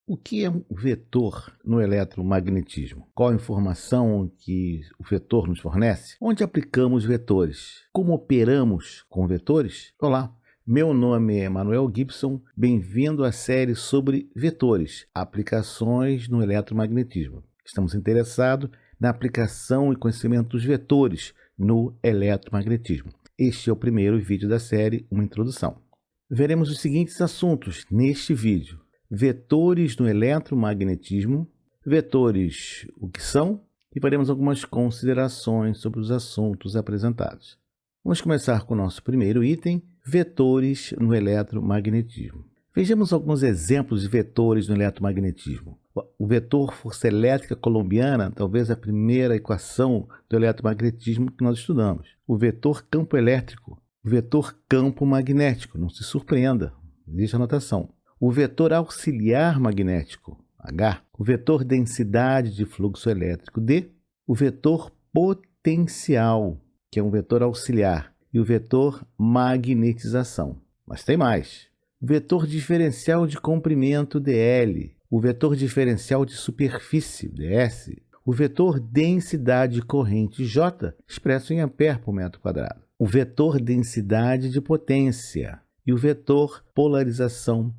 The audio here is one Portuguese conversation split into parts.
O que é um vetor no eletromagnetismo? Qual a informação que o vetor nos fornece? Onde aplicamos vetores? Como operamos com vetores? Olá, meu nome é Manuel Gibson, bem-vindo à série sobre vetores, aplicações no eletromagnetismo. Estamos interessados na aplicação e conhecimento dos vetores no eletromagnetismo. Este é o primeiro vídeo da série, uma introdução. Veremos os seguintes assuntos neste vídeo. Vetores no eletromagnetismo, vetores o que são, e faremos algumas considerações sobre os assuntos apresentados. Vamos começar com o nosso primeiro item, vetores no eletromagnetismo. Vejamos alguns exemplos de vetores no eletromagnetismo. O vetor força elétrica colombiana, talvez a primeira equação do eletromagnetismo que nós estudamos. O vetor campo elétrico, o vetor campo magnético, não se surpreenda, existe a notação. O vetor auxiliar magnético, H, o vetor densidade de fluxo elétrico, D, o vetor potencial, que é um vetor auxiliar, e o vetor magnetização. Mas tem mais. O vetor diferencial de comprimento, dl, o vetor diferencial de superfície, ds, o vetor densidade de corrente, J, expresso em ampere por metro quadrado, o vetor densidade de potência e o vetor polarização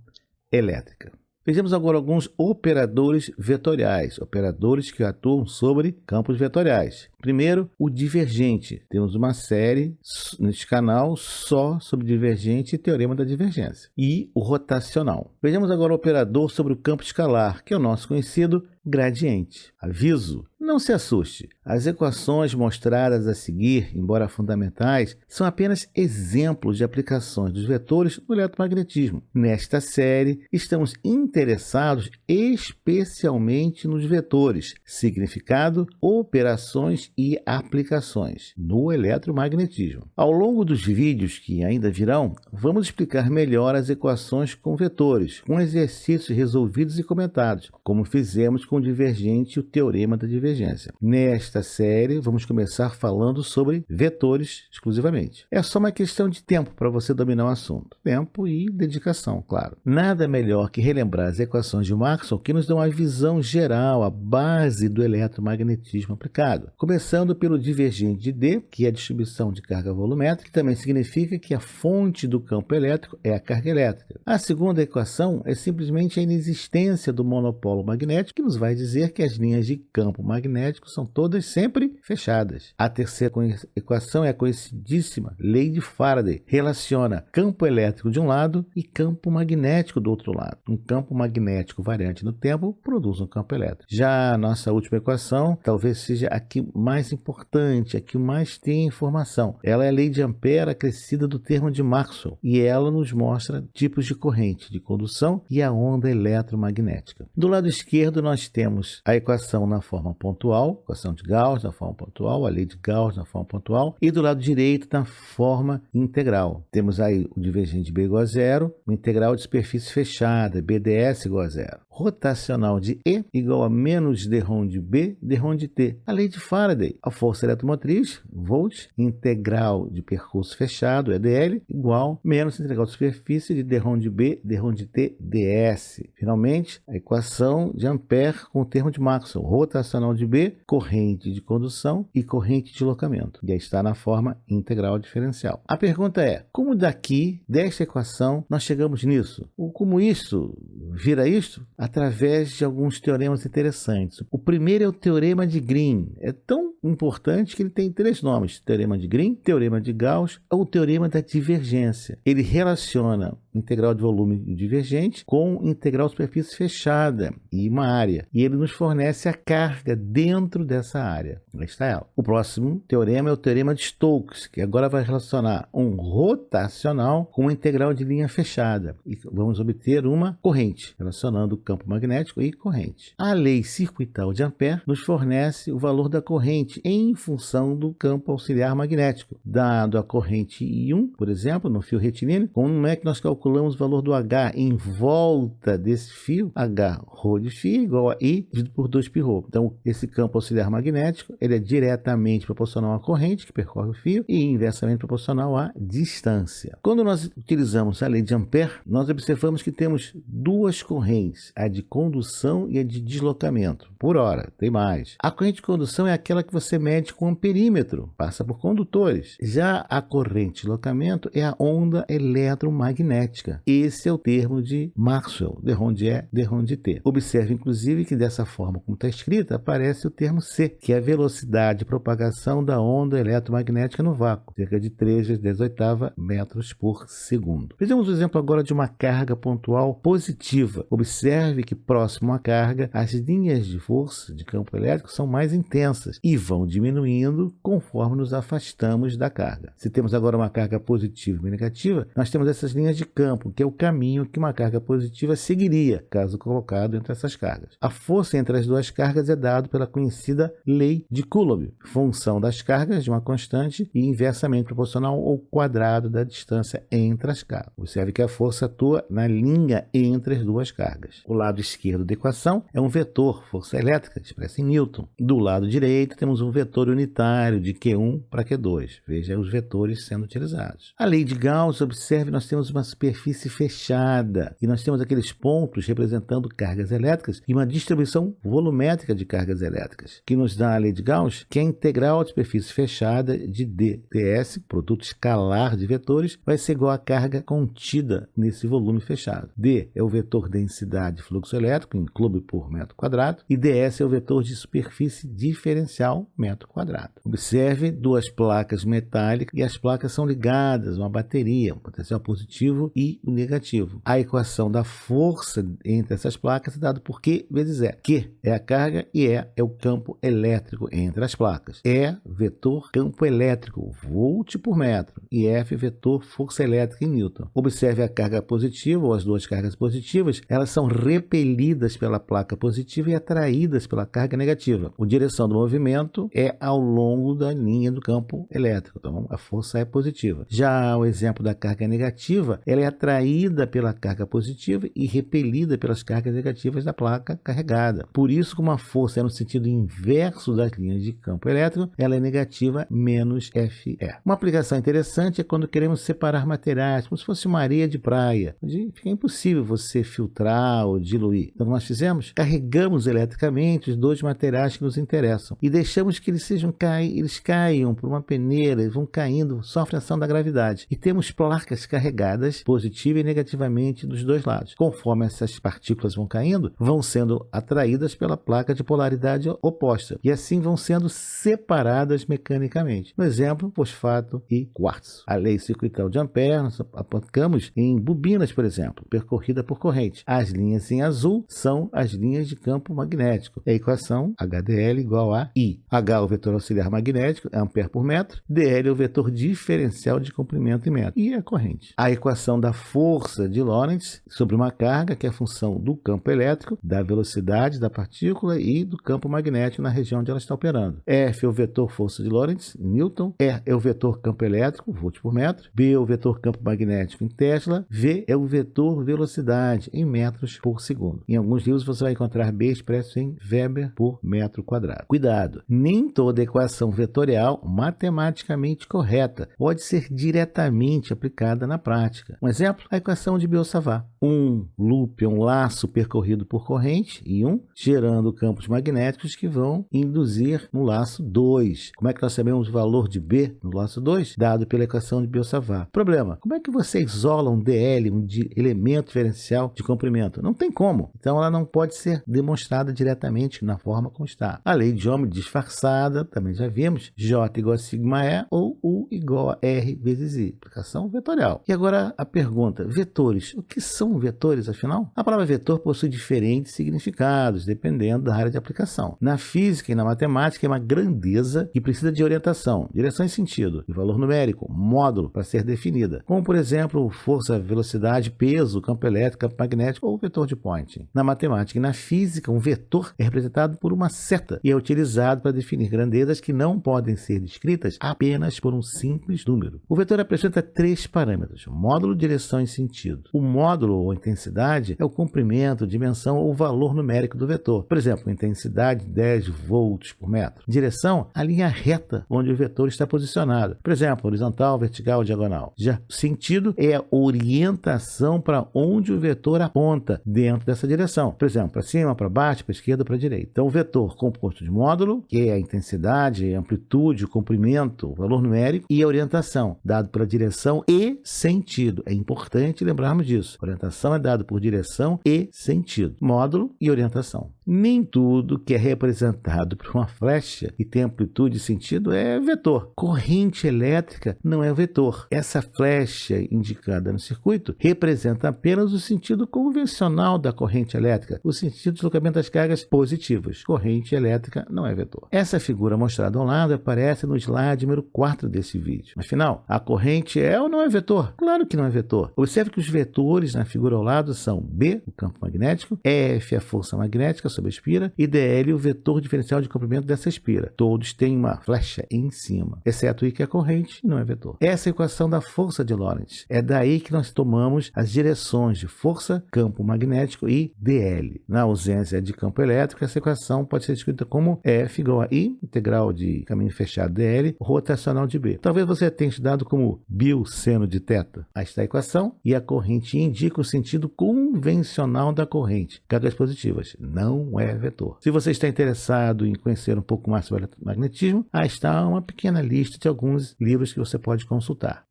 elétrica. Vejamos agora alguns operadores vetoriais, operadores que atuam sobre campos vetoriais. Primeiro, o divergente. Temos uma série neste canal só sobre divergente e teorema da divergência. E o rotacional. Vejamos agora o operador sobre o campo escalar, que é o nosso conhecido gradiente. Aviso: não se assuste. As equações mostradas a seguir, embora fundamentais, são apenas exemplos de aplicações dos vetores no eletromagnetismo. Nesta série, estamos interessados especialmente nos vetores, significado, operações e aplicações no eletromagnetismo. Ao longo dos vídeos que ainda virão, vamos explicar melhor as equações com vetores, com exercícios resolvidos e comentados, como fizemos com o divergente e o teorema da divergência. Nesta série, vamos começar falando sobre vetores exclusivamente. É só uma questão de tempo para você dominar o assunto. Tempo e dedicação, claro. Nada melhor que relembrar as equações de Maxwell que nos dão a visão geral, a base do eletromagnetismo aplicado. Começando pelo divergente de D, que é a distribuição de carga volumétrica, que também significa que a fonte do campo elétrico é a carga elétrica. A segunda equação é simplesmente a inexistência do monopolo magnético, que nos vai dizer que as linhas de campo magnético são todas sempre fechadas. A terceira equação é a conhecidíssima lei de Faraday. Relaciona campo elétrico de um lado e campo magnético do outro lado. Um campo magnético variante no tempo produz um campo elétrico. Já a nossa última equação talvez seja a que mais importante, a que mais tem informação. Ela é a lei de Ampère acrescida do termo de Maxwell e ela nos mostra tipos de corrente, de condução e a onda eletromagnética. Do lado esquerdo nós temos a equação na forma pontual, equação de Gauss na forma pontual, a lei de Gauss na forma pontual, e do lado direito na forma integral. Temos aí o divergente de B igual a zero, o integral de superfície fechada, BDS igual a zero. Rotacional de E igual a menos dρ de B, dρ de T. A lei de Faraday, a força eletromotriz, volt, integral de percurso fechado, EDL, igual menos integral de superfície de dρ de B, dρ de T, ds. Finalmente, a equação de Ampère com o termo de Maxwell, rotacional de B, corrente de condução e corrente de deslocamento. E aí está na forma integral diferencial. A pergunta é, como daqui, desta equação, nós chegamos nisso? Ou como isso vira isto? Através de alguns teoremas interessantes. O primeiro é o teorema de Green. É tão importante que ele tem três nomes: teorema de Green, teorema de Gauss ou teorema da divergência. Ele relaciona integral de volume divergente com integral de superfície fechada e uma área. E ele nos fornece a carga dentro dessa área. Aí está ela. O próximo teorema é o teorema de Stokes, que agora vai relacionar um rotacional com uma integral de linha fechada. E vamos obter uma corrente, relacionando o campo magnético e corrente. A lei circuital de Ampère nos fornece o valor da corrente em função do campo auxiliar magnético. Dado a corrente I1, por exemplo, no fio retilíneo, como é que nós calculamos calculamos o valor do H em volta desse fio, H ρ de φ igual a I dividido por 2πρ. Então, esse campo auxiliar magnético ele é diretamente proporcional à corrente que percorre o fio e inversamente proporcional à distância. Quando nós utilizamos a lei de Ampère, nós observamos que temos duas correntes, a de condução e a de deslocamento. Por hora, tem mais. A corrente de condução é aquela que você mede com um amperímetro, passa por condutores. Já a corrente de deslocamento é a onda eletromagnética. Esse é o termo de Maxwell, de Rondier, de Rondité. Observe, inclusive, que dessa forma como está escrita, aparece o termo C, que é a velocidade de propagação da onda eletromagnética no vácuo, cerca de 3 × 10⁸ metros por segundo. Vejamos o exemplo agora de uma carga pontual positiva. Observe que próximo à carga, as linhas de força de campo elétrico são mais intensas e vão diminuindo conforme nos afastamos da carga. Se temos agora uma carga positiva e negativa, nós temos essas linhas de campo, que é o caminho que uma carga positiva seguiria, caso colocado entre essas cargas. A força entre as duas cargas é dada pela conhecida lei de Coulomb, função das cargas de uma constante e inversamente proporcional ao quadrado da distância entre as cargas. Observe que a força atua na linha entre as duas cargas. O lado esquerdo da equação é um vetor, força elétrica, expressa em Newton. Do lado direito temos um vetor unitário de Q1 para Q2. Veja os vetores sendo utilizados. A lei de Gauss, observe, nós temos uma superfície fechada e nós temos aqueles pontos representando cargas elétricas e uma distribuição volumétrica de cargas elétricas, que nos dá a lei de Gauss, que é a integral da superfície fechada de ds, produto escalar de vetores, vai ser igual à carga contida nesse volume fechado. D é o vetor densidade de fluxo elétrico em Coulomb por metro quadrado e ds é o vetor de superfície diferencial metro quadrado. Observe duas placas metálicas e as placas são ligadas a uma bateria, um potencial positivo e o negativo. A equação da força entre essas placas é dada por Q vezes E. Q é a carga e E é o campo elétrico entre as placas. E vetor campo elétrico, volt por metro, e F vetor força elétrica em Newton. Observe a carga positiva ou as duas cargas positivas, elas são repelidas pela placa positiva e atraídas pela carga negativa. A direção do movimento é ao longo da linha do campo elétrico, então a força é positiva. Já o exemplo da carga negativa, ela é atraída pela carga positiva e repelida pelas cargas negativas da placa carregada. Por isso, como a força é no sentido inverso das linhas de campo elétrico, ela é negativa menos Fe. Uma aplicação interessante é quando queremos separar materiais, como se fosse uma areia de praia, onde fica impossível você filtrar ou diluir. Então, o que nós fizemos? Carregamos eletricamente os dois materiais que nos interessam e deixamos que eles caiam por uma peneira, eles vão caindo, sofrem a ação da gravidade. E temos placas carregadas positiva e negativamente dos dois lados. Conforme essas partículas vão caindo, vão sendo atraídas pela placa de polaridade oposta e assim vão sendo separadas mecanicamente. No exemplo, fosfato e quartzo. A lei circuital de Ampère nós aplicamos em bobinas, por exemplo, percorrida por corrente. As linhas em azul são as linhas de campo magnético. A equação HDL igual a I. H é o vetor auxiliar magnético, é ampere por metro. DL é o vetor diferencial de comprimento em metro. E a corrente. A equação da força de Lorentz sobre uma carga, que é a função do campo elétrico, da velocidade da partícula e do campo magnético na região onde ela está operando. F é o vetor força de Lorentz, em Newton. E é o vetor campo elétrico, volt por metro. B é o vetor campo magnético em Tesla. V é o vetor velocidade em metros por segundo. Em alguns livros você vai encontrar B expresso em Weber por metro quadrado. Cuidado, nem toda equação vetorial matematicamente correta pode ser diretamente aplicada na prática. Um exemplo, a equação de Biot-Savart. Um loop é um laço percorrido por corrente, I1, gerando campos magnéticos que vão induzir no laço 2. Como é que nós sabemos o valor de B no laço 2? Dado pela equação de Biot-Savart. Problema, como é que você isola um DL, um elemento diferencial de comprimento? Não tem como. Então ela não pode ser demonstrada diretamente na forma como está. A lei de Ohm disfarçada, também já vimos, J igual a sigma E ou U igual a R vezes I. Aplicação vetorial. E agora a pergunta, vetores. O que são vetores, afinal? A palavra vetor possui diferentes significados, dependendo da área de aplicação. Na física e na matemática é uma grandeza que precisa de orientação, direção e sentido, e valor numérico, módulo para ser definida, como por exemplo força, velocidade, peso, campo elétrico, campo magnético ou vetor de Poynting. Na matemática e na física, um vetor é representado por uma seta e é utilizado para definir grandezas que não podem ser descritas apenas por um simples número. O vetor apresenta três parâmetros: módulo, direção direção e sentido. O módulo ou intensidade é o comprimento, dimensão ou valor numérico do vetor. Por exemplo, intensidade 10 volts por metro. Direção, a linha reta onde o vetor está posicionado. Por exemplo, horizontal, vertical, diagonal. Já sentido é a orientação para onde o vetor aponta dentro dessa direção. Por exemplo, para cima, para baixo, para esquerda, para direita. Então, o vetor composto de módulo, que é a intensidade, a amplitude, o comprimento, o valor numérico, e a orientação, dado pela direção e sentido. É importante lembrarmos disso. A orientação é dada por direção e sentido. Módulo e orientação. Nem tudo que é representado por uma flecha e tem amplitude e sentido é vetor. Corrente elétrica não é vetor. Essa flecha indicada no circuito representa apenas o sentido convencional da corrente elétrica, o sentido de deslocamento das cargas positivas. Corrente elétrica não é vetor. Essa figura mostrada ao lado aparece no slide número 4 desse vídeo. Afinal, a corrente é ou não é vetor? Claro que não é vetor. Observe que os vetores na figura ao lado são B, o campo magnético, F, a força magnética sobre a espira, e dl, o vetor diferencial de comprimento dessa espira. Todos têm uma flecha em cima, exceto I, que é corrente e não é vetor. Essa é a equação da força de Lorentz. É daí que nós tomamos as direções de força, campo magnético e dl. Na ausência de campo elétrico, essa equação pode ser escrita como F igual a I, integral de caminho fechado dl, rotacional de B. Talvez você tenha estudado como bioseno de θ. Aí está a equação e a corrente indica o sentido convencional da corrente. Cargas positivas, não é vetor. Se você está interessado em conhecer um pouco mais sobre eletromagnetismo, aí está uma pequena lista de alguns livros que você pode consultar.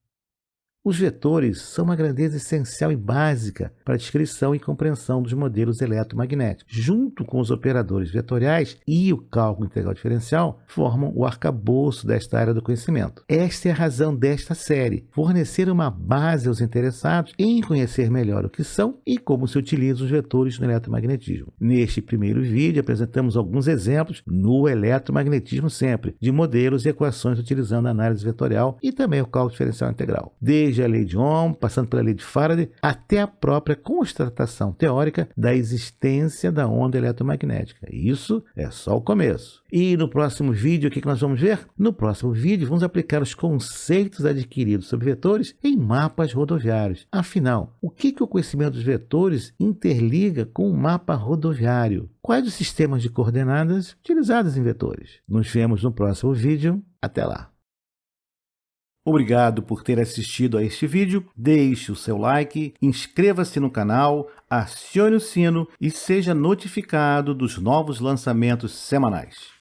Os vetores são uma grandeza essencial e básica para a descrição e compreensão dos modelos eletromagnéticos. Junto com os operadores vetoriais e o cálculo integral diferencial, formam o arcabouço desta área do conhecimento. Esta é a razão desta série, fornecer uma base aos interessados em conhecer melhor o que são e como se utilizam os vetores no eletromagnetismo. Neste primeiro vídeo, apresentamos alguns exemplos no eletromagnetismo sempre, de modelos e equações utilizando a análise vetorial e também o cálculo diferencial integral. Desde a lei de Ohm, passando pela lei de Faraday, até a própria constatação teórica da existência da onda eletromagnética. Isso é só o começo. E no próximo vídeo, o que nós vamos ver? No próximo vídeo, vamos aplicar os conceitos adquiridos sobre vetores em mapas rodoviários. Afinal, o que o conhecimento dos vetores interliga com o mapa rodoviário? Quais os sistemas de coordenadas utilizados em vetores? Nos vemos no próximo vídeo. Até lá! Obrigado por ter assistido a este vídeo, deixe o seu like, inscreva-se no canal, acione o sino e seja notificado dos novos lançamentos semanais.